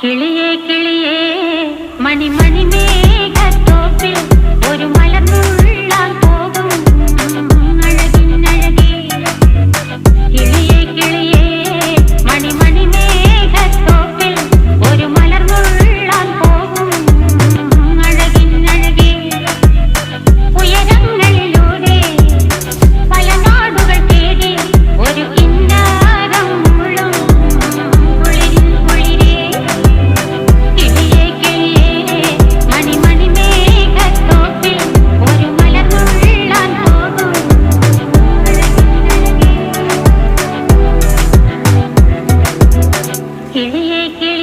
കിളിയേ കിളിയേ മണിമണി മേഘത്തോപ്പിൽ ഒരു മലർന്നുള്ളാൻ പോകും അഴകിനഴകേ. കിളിയേ കിളിയേ മണിമണി മേഘത്തോപ്പിൽ ഒരു മലർന്നുള്ളാൻ പോകും അഴകിനഴകേ. ഉയരങ്ങളിലൂടെ പല നാടുകൾ തേടി ഒരു കിന്നാരം മുഴും കുളിരിൽ കുളിരേ. കിളിയേ കിളിയേ മണിമണി മേഘത്തോപ്പിൽ ഒരു മലർന്നുള്ളാൻ പോകും അഴകിനഴകേ. കിളിയേ കിളിയേ